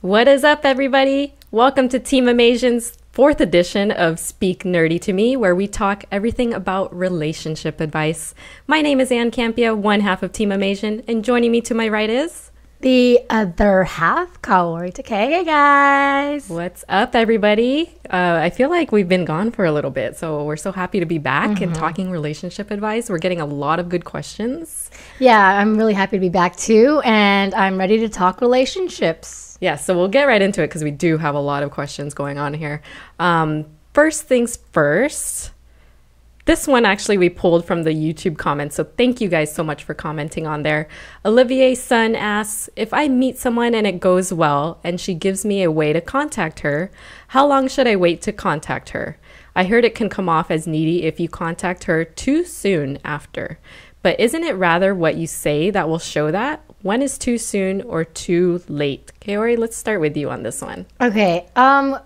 What is up, everybody? Welcome to Team Amasian's fourth edition of Speak Nerdy to Me, where we talk everything about relationship advice. My name is Campea, one half of Team Amasian, and joining me to my right is... the other half, Kaori Takee. Hey, guys. What's up, everybody? I feel like we've been gone for a little bit, so we're so happy to be back and talking relationship advice. We're getting a lot of good questions. Yeah, I'm really happy to be back, too, and I'm ready to talk relationships. Yeah, so we'll get right into it because we do have a lot of questions going on here. First things first, this one actually we pulled from the YouTube comments, so thank you guys so much for commenting on there. Olivier's son asks, if I meet someone and it goes well and she gives me a way to contact her, how long should I wait to contact her? I heard it can come off as needy if you contact her too soon after. But isn't it rather what you say that will show that? When is too soon or too late? Kaori, let's start with you on this one. Okay,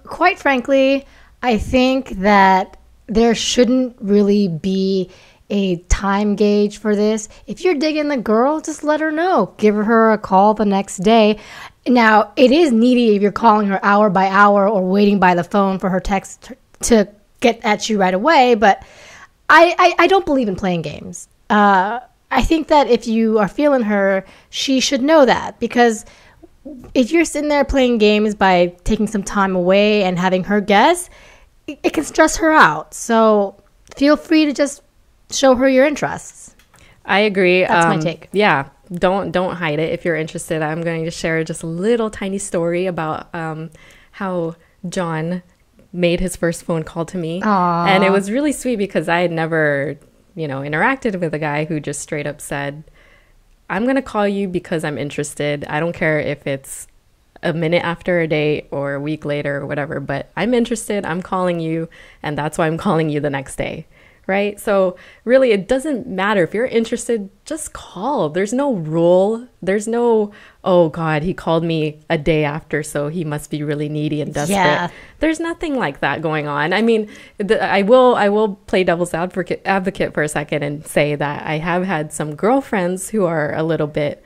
quite frankly, I think that there shouldn't really be a time gauge for this. If you're digging the girl, just let her know. Give her a call the next day. Now, it is needy if you're calling her hour by hour or waiting by the phone for her text to get at you right away, but I don't believe in playing games. I think that if you are feeling her, she should know that, because if you're sitting there playing games by taking some time away and having her guess, it can stress her out. So feel free to just show her your interests. I agree. That's my take. Yeah, don't hide it if you're interested. I'm going to share just a little tiny story about how John made his first phone call to me. Aww. And it was really sweet because I had never, interacted with a guy who just straight up said, I'm going to call you because I'm interested. I don't care if it's a minute after a date or a week later or whatever, but I'm interested. I'm calling you, and that's why I'm calling you the next day. Right? So really, it doesn't matter. If you're interested, just call. There's no rule. There's no, oh God, he called me a day after, so he must be really needy and desperate. Yeah. There's nothing like that going on. I mean, I will play devil's advocate for a second and say that I have had some girlfriends who are a little bit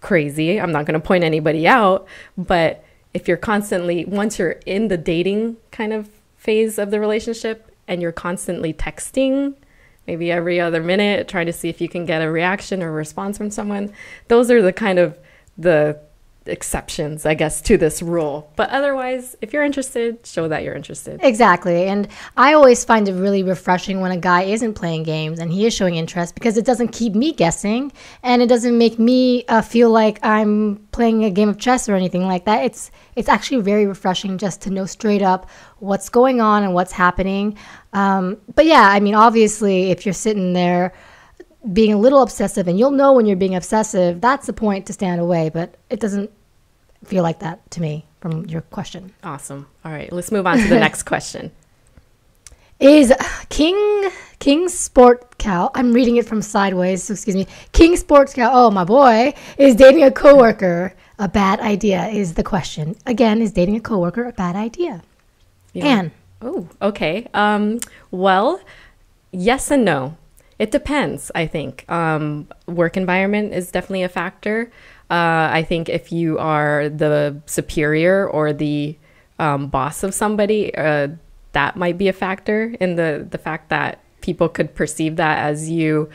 crazy. I'm not going to point anybody out, but if you're constantly, once you're in the dating kind of phase of the relationship, and you're constantly texting, maybe every other minute, trying to see if you can get a reaction or a response from someone, those are the kind of the exceptions, I guess, to this rule. But otherwise, if you're interested, show that you're interested. Exactly. And I always find it really refreshing when a guy isn't playing games and he is showing interest, because it doesn't keep me guessing and it doesn't make me feel like I'm playing a game of chess or anything like that. It's actually very refreshing just to know straight up what's going on and what's happening. But yeah, I mean, obviously, if you're sitting there being a little obsessive, and you'll know when you're being obsessive, that's the point to stand away. But it doesn't feel like that to me from your question. Awesome. All right, let's move on to the next question. Is King Sport Cow, I'm reading it from sideways, so excuse me. King Sports Cow, oh my boy, is dating a coworker a bad idea, is the question. Again, is dating a coworker a bad idea? Yeah. Anne. Oh, okay. Well, yes and no. It depends, I think. Work environment is definitely a factor. I think if you are the superior or the boss of somebody, that might be a factor in the fact that people could perceive that as you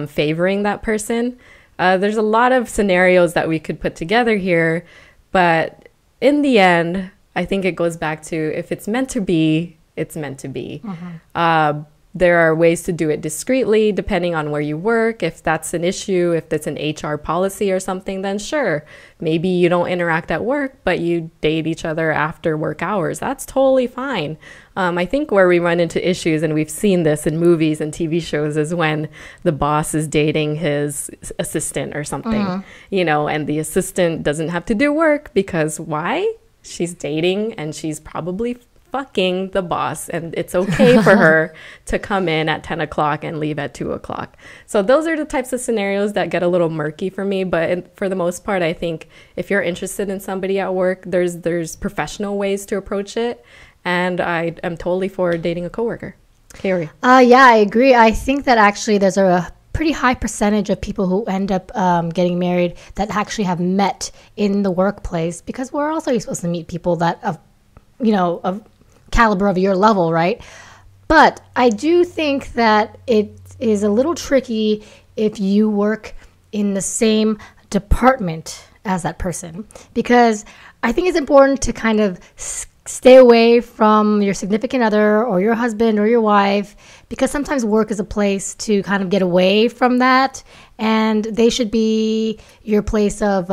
favoring that person. There's a lot of scenarios that we could put together here, but in the end, I think it goes back to, if it's meant to be, it's meant to be. There are ways to do it discreetly, depending on where you work. If that's an issue, if it's an HR policy or something, then sure. Maybe you don't interact at work, but you date each other after work hours. That's totally fine. I think where we run into issues, and we've seen this in movies and TV shows, is when the boss is dating his assistant or something, and the assistant doesn't have to do work because why? She's dating and she's probably fucking the boss, and it's okay for her to come in at 10 o'clock and leave at 2 o'clock. So those are the types of scenarios that get a little murky for me. But for the most part, I think if you're interested in somebody at work, there's professional ways to approach it. And I am totally for dating a coworker. Kaori. Yeah, I agree. I think that actually there's a pretty high percentage of people who end up getting married that actually have met in the workplace, because where else are you supposed to meet people that of caliber of your level, right? But I do think that it is a little tricky if you work in the same department as that person, because I think it's important to kind of stay away from your significant other or your husband or your wife, because sometimes work is a place to kind of get away from that, and they should be your place of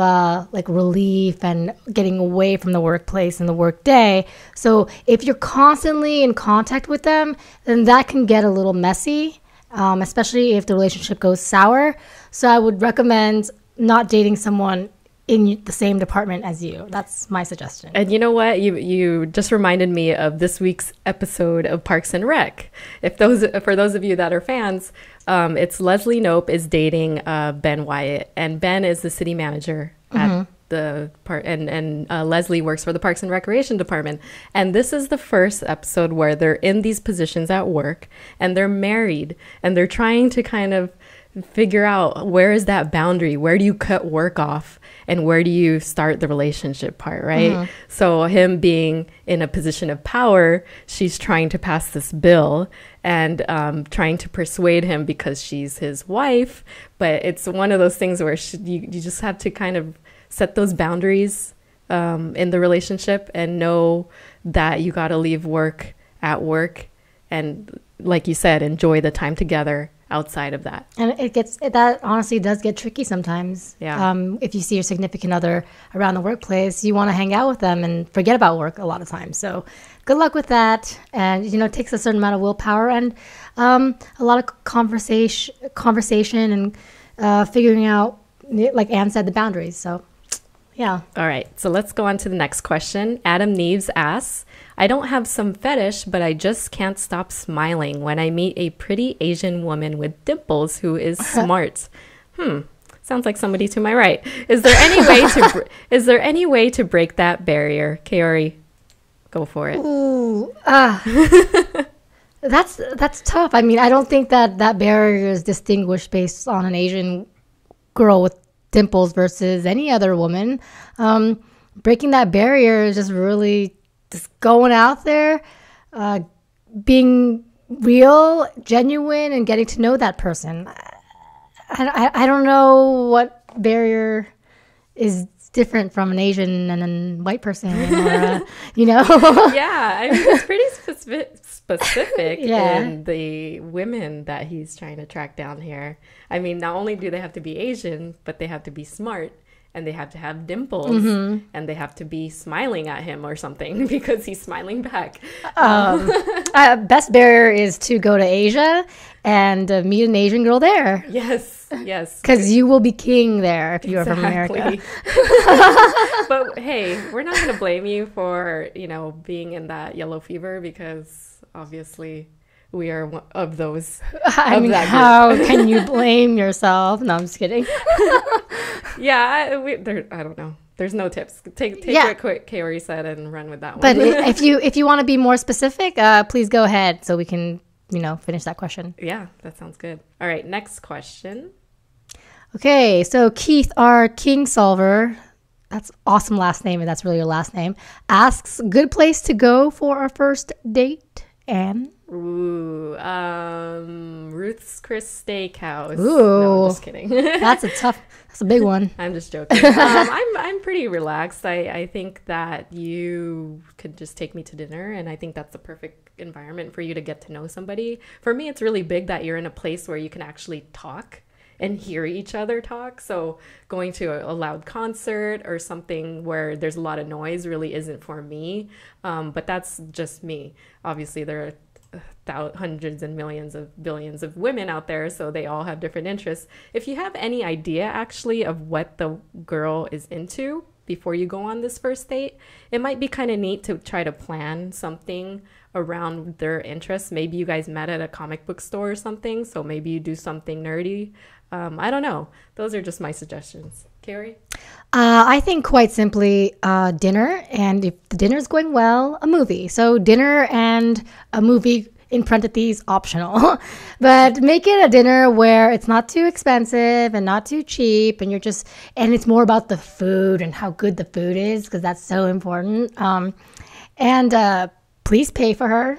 like relief and getting away from the workplace and the work day. So if you're constantly in contact with them, then that can get a little messy, especially if the relationship goes sour. So I would recommend not dating someone in the same department as you. That's my suggestion. And you know what? You just reminded me of this week's episode of Parks and Rec. For those of you that are fans, it's Leslie Knope is dating Ben Wyatt, and Ben is the city manager at the part, and Leslie works for the Parks and Recreation department. And this is the first episode where they're in these positions at work, and they're married, and they're trying to kind of figure out, where is that boundary? Where do you cut work off and where do you start the relationship part, right? So him being in a position of power, she's trying to pass this bill and trying to persuade him because she's his wife. But it's one of those things where you just have to kind of set those boundaries in the relationship and know that you got to leave work at work, and like you said, enjoy the time together outside of that. And that honestly does get tricky sometimes. Yeah. If you see your significant other around the workplace, you want to hang out with them and forget about work a lot of times. So good luck with that. And, it takes a certain amount of willpower and a lot of conversation and figuring out, like Anne said, the boundaries. So, yeah. All right. So let's go on to the next question. Adam Neves asks, I don't have some fetish, but I just can't stop smiling when I meet a pretty Asian woman with dimples who is smart. Sounds like somebody to my right. Is there any way to break that barrier? Kaori, go for it. Ooh, that's tough. I mean, I don't think that barrier is distinguished based on an Asian girl with dimples versus any other woman. Breaking that barrier is just really just going out there, being real, genuine, and getting to know that person. I don't know what barrier is different from an Asian and a white person, or, Yeah, I mean, it's pretty specific Yeah. in the women that he's trying to track down here. I mean, not only do they have to be Asian, but they have to be smart. And they have to have dimples, and they have to be smiling at him or something because he's smiling back. Best barrier is to go to Asia and meet an Asian girl there. Yes. Because you will be king there if you are from America. But hey, we're not going to blame you for, being in that yellow fever, because obviously we are one of those. I mean, how can you blame yourself? No, I'm just kidding. Yeah, I don't know. There's no tips. Take what Kaori said and run with that one. But if you want to be more specific, please go ahead so we can, finish that question. Yeah, that sounds good. All right, next question. Okay, so Keith, our King Solver, that's awesome last name, and that's really your last name, asks, good place to go for our first date, Anne? Ooh, Ruth's Chris Steakhouse. Ooh, no, I'm just kidding. That's a big one. I'm just joking. I'm pretty relaxed. I think that you could just take me to dinner, and I think that's the perfect environment for you to get to know somebody. For me, it's really big that you're in a place where you can actually talk and hear each other talk. So going to a loud concert or something where there's a lot of noise really isn't for me. But that's just me. Obviously, there are hundreds and millions of billions of women out there, so they all have different interests. If you have any idea actually of what the girl is into before you go on this first date, it might be kind of neat to try to plan something around their interests. Maybe you guys met at a comic book store or something, so maybe you do something nerdy. I don't know. Those are just my suggestions. Kaori? I think quite simply dinner, and if the dinner is going well, a movie. So dinner and a movie in parentheses, optional. But make it a dinner where it's not too expensive and not too cheap, and and it's more about the food and how good the food is, because that's so important. And please pay for her.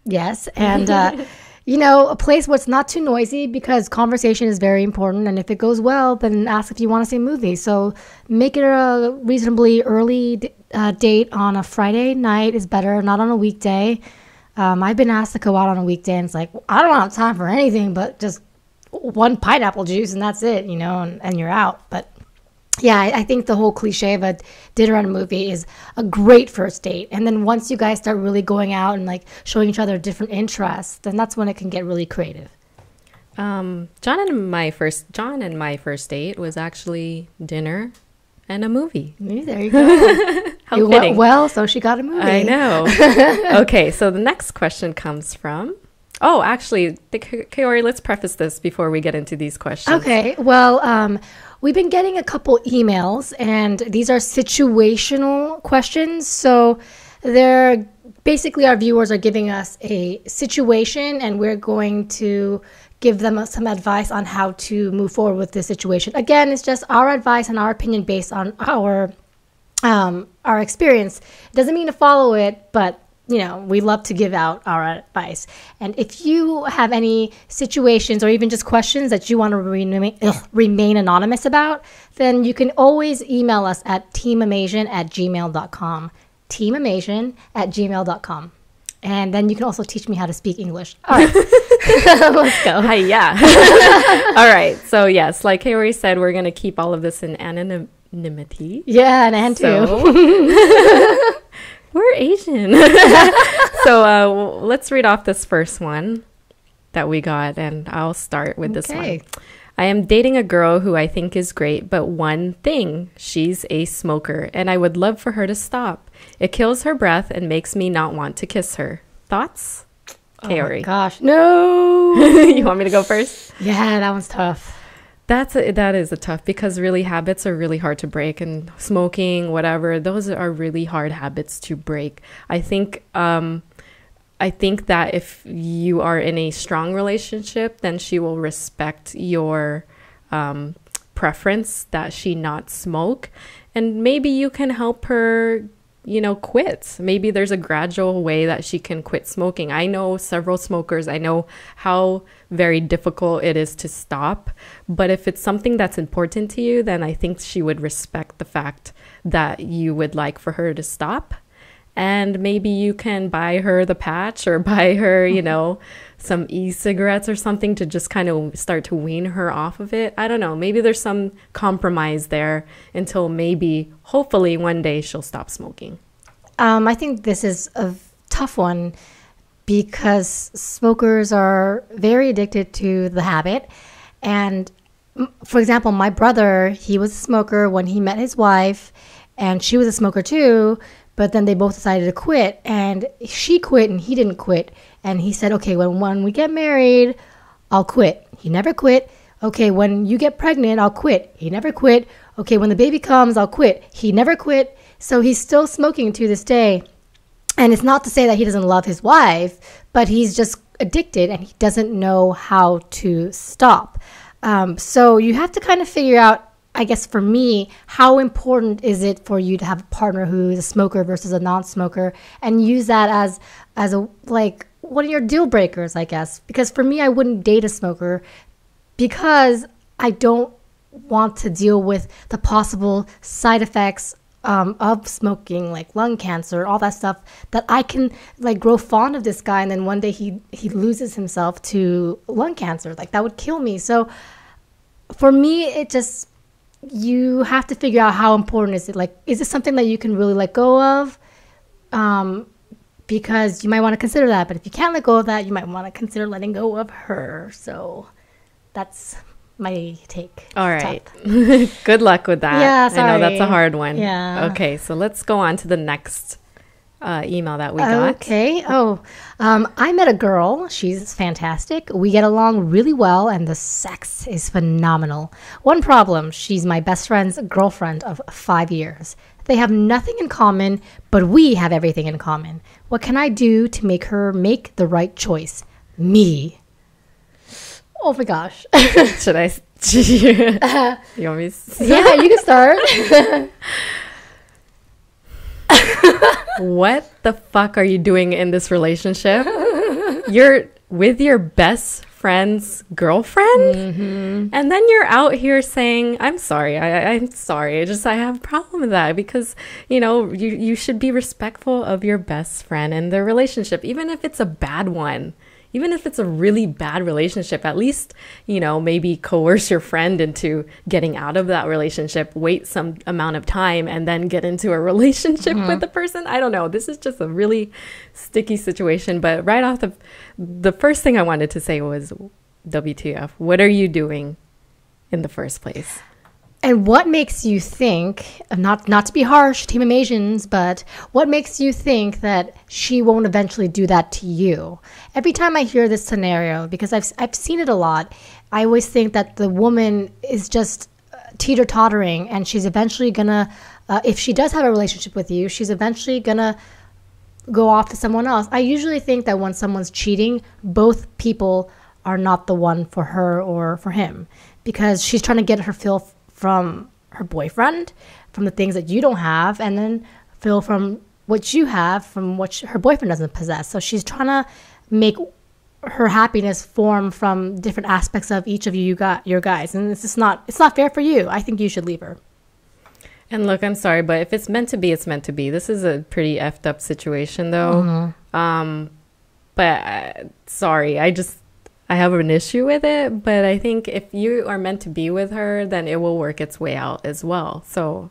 Yes. And, a place where it's not too noisy, because conversation is very important. And if it goes well, then ask if you want to see a movie. So make it a reasonably early date on a Friday night is better, not on a weekday. I've been asked to go out on a weekday, and it's like, I don't have time for anything but just one pineapple juice, and that's it, and you're out. But yeah, I think the whole cliche of a dinner and a movie is a great first date. And then once you guys start really going out and like showing each other different interests, then that's when it can get really creative. John and my first date was actually dinner and a movie. There you go. How it fitting. went well, so she got a movie. I know. Okay, so the next question comes from... Oh, actually, Kaori, let's preface this before we get into these questions. Okay, well, we've been getting a couple emails, and these are situational questions. So they're basically, our viewers are giving us a situation, and we're going to give them some advice on how to move forward with this situation. Again, it's just our advice and our opinion based on our experience. It doesn't mean to follow it, but we love to give out our advice. And if you have any situations or even just questions that you want to remain anonymous about, then you can always email us at teamamasian@gmail.com. teamamasian@gmail.com. And then you can also teach me how to speak English. All right. Let's go. Hi, yeah. All right. So, yes, like Kaori said, we're going to keep all of this in anonymity. Yeah, and too. We're Asian. So let's read off this first one that we got, and I'll start with this one. I am dating a girl who I think is great, but one thing, she's a smoker, and I would love for her to stop. It kills her breath and makes me not want to kiss her. Thoughts? Kaori. Oh my gosh, no. You want me to go first? Yeah, that one's tough. That is a tough, because really habits are really hard to break, and smoking, whatever, those are really hard habits to break. I think that if you are in a strong relationship, then she will respect your preference that she not smoke, and maybe you can help her quit. Maybe there's a gradual way that she can quit smoking. I know several smokers. I know how very difficult it is to stop. But if it's something that's important to you, then I think she would respect the fact that you would like for her to stop. And maybe you can buy her the patch, or buy her, some e-cigarettes or something to just kind of start to wean her off of it. I don't know. Maybe there's some compromise there until maybe, hopefully, one day she'll stop smoking. I think this is a tough one, because smokers are very addicted to the habit. And for example, my brother, he was a smoker when he met his wife, and she was a smoker too. But then they both decided to quit, and she quit and he didn't quit. And he said, okay, when we get married, I'll quit. He never quit. Okay, when you get pregnant, I'll quit. He never quit. Okay, when the baby comes, I'll quit. He never quit. So he's still smoking to this day. And it's not to say that he doesn't love his wife, but he's just addicted and he doesn't know how to stop. So you have to kind of figure out, I guess for me, how important is it for you to have a partner who is a smoker versus a non-smoker, and use that as a like one of your deal breakers, I guess. Because for me, I wouldn't date a smoker, because I don't want to deal with the possible side effects of smoking, like lung cancer, all that stuff, that I can like grow fond of this guy, and then one day he loses himself to lung cancer. Like, that would kill me. So for me, you have to figure out how important is it. Like, is it something that you can really let go of? Because you might want to consider that. But if you can't let go of that, you might want to consider letting go of her. So that's my take. All right. Good luck with that. Yeah, sorry. I know that's a hard one. Yeah. Okay, so let's go on to the next email that we got. Okay. I met a girl. She's fantastic. We get along really well, and the sex is phenomenal. One problem: she's my best friend's girlfriend of 5 years. They have nothing in common, but we have everything in common. What can I do to make her make the right choice? Me. Oh my gosh. Should I? You want me to Yeah, you can start. What the fuck are you doing in this relationship? You're with your best friend's girlfriend, and then you're out here saying, "I'm sorry. I'm sorry. I have a problem with that," because you should be respectful of your best friend and their relationship, even if it's a bad one. Even if it's a really bad relationship, at least, maybe coerce your friend into getting out of that relationship, wait some amount of time, and then get into a relationship with the person. I don't know. This is just a really sticky situation. But right off the first thing I wanted to say was, WTF, what are you doing in the first place? And what makes you think, not to be harsh, Team Amasians, but what makes you think that she won't eventually do that to you? Every time I hear this scenario, because I've seen it a lot, I always think that the woman is just teeter-tottering, and she's eventually gonna, if she does have a relationship with you, she's eventually gonna go off to someone else. I usually think that when someone's cheating, both people are not the one for her or for him, because she's trying to get her fill from her boyfriend, from the things that you don't have, and then fill from what you have from what her boyfriend doesn't possess. So she's trying to make her happiness form from different aspects of each of your guys, and it's not fair for you. I think you should leave her. And look, I'm sorry, but if it's meant to be, it's meant to be. This is a pretty effed up situation, though. But sorry, I have an issue with it, but I think if you are meant to be with her, then it will work its way out as well. So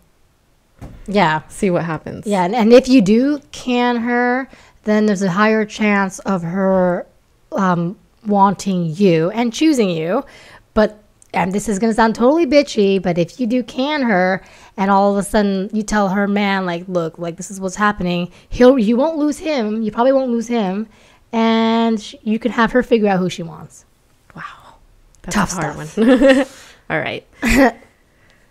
yeah, see what happens. Yeah, and if you do can her, then there's a higher chance of her wanting you and choosing you. But, and this is going to sound totally bitchy, but if you do can her and all of a sudden you tell her man, like, look, like, this is what's happening, you won't lose him. You probably won't lose him. And you can have her figure out who she wants. Wow. That's Tough a hard stuff. one. All right.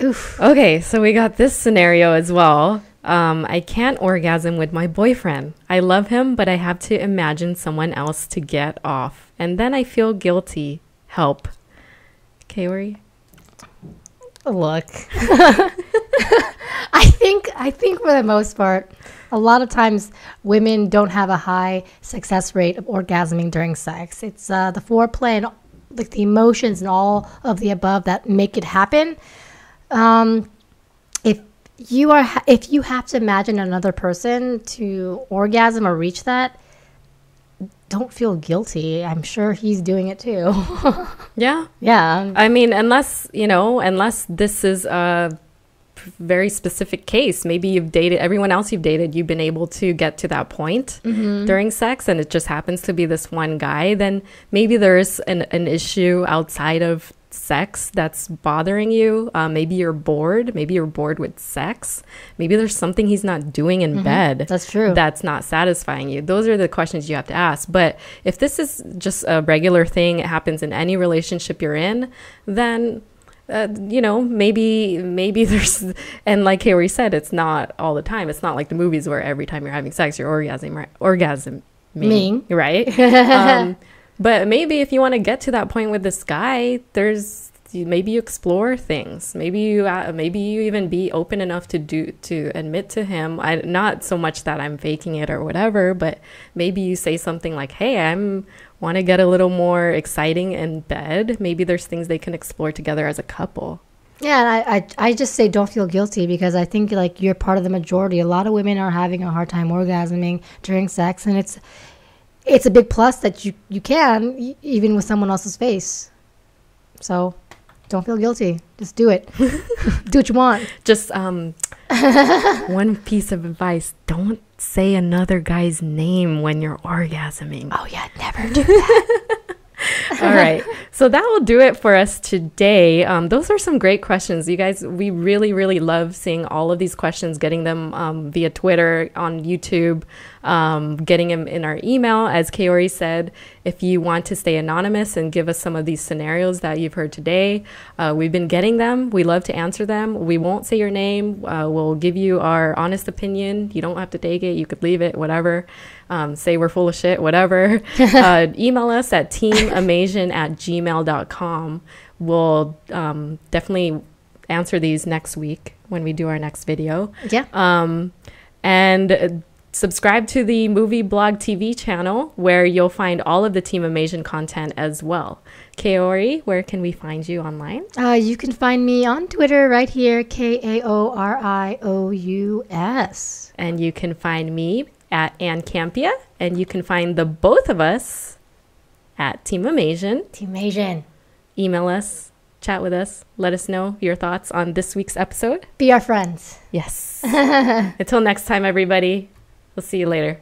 Oof. Okay, so we got this scenario as well. I can't orgasm with my boyfriend. I love him, but I have to imagine someone else to get off. And then I feel guilty. Help. Kaori? Look. I think for the most part, a lot of times women don't have a high success rate of orgasming during sex. It's the foreplay and like the emotions and all of the above that make it happen. If you have to imagine another person to orgasm or reach that, don't feel guilty. I'm sure he's doing it too. Yeah. Yeah. I mean, unless this is a very specific case, maybe you've dated everyone else you've dated, you've been able to get to that point during sex, and it just happens to be this one guy, then maybe there's an issue outside of sex that's bothering you. Maybe you're bored with sex. Maybe there's something he's not doing in bed that's true that's not satisfying you. Those are the questions you have to ask. But if this is just a regular thing, it happens in any relationship you're in, then maybe there's, and like Kaori said, it's not all the time. It's not like the movies where every time you're having sex you're orgasming, right? But maybe if you want to get to that point with this guy, maybe you explore things. Maybe you even be open enough to admit to him, not so much that I'm faking it or whatever, but maybe you say something like, hey, want to get a little more exciting in bed. Maybe there's things they can explore together as a couple. Yeah, and I just say don't feel guilty, because I think like you're part of the majority. A lot of women are having a hard time orgasming during sex, and it's a big plus that you can, even with someone else's face. So don't feel guilty. Just do it. Do what you want. Just one piece of advice: don't say another guy's name when you're orgasming. Oh yeah, never do that. All right. So that will do it for us today. Those are some great questions. You guys, we really, really love seeing all of these questions, getting them via Twitter, on YouTube, getting them in our email. As Kaori said, if you want to stay anonymous and give us some of these scenarios that you've heard today, we've been getting them. We love to answer them. We won't say your name. We'll give you our honest opinion. You don't have to take it. You could leave it, whatever. Say we're full of shit, whatever. Email us at teamamasian@gmail.com. We'll definitely answer these next week when we do our next video. Yeah. And subscribe to the Movie Blog TV channel, where you'll find all of the Team Amasian content as well. Kaori, where can we find you online? You can find me on Twitter right here, KAORIOUS. And you can find me at Campea, and you can find the both of us at Team Amasian. Team Asian. Email us, chat with us, let us know your thoughts on this week's episode. Be our friends. Yes. Until next time, everybody. We'll see you later.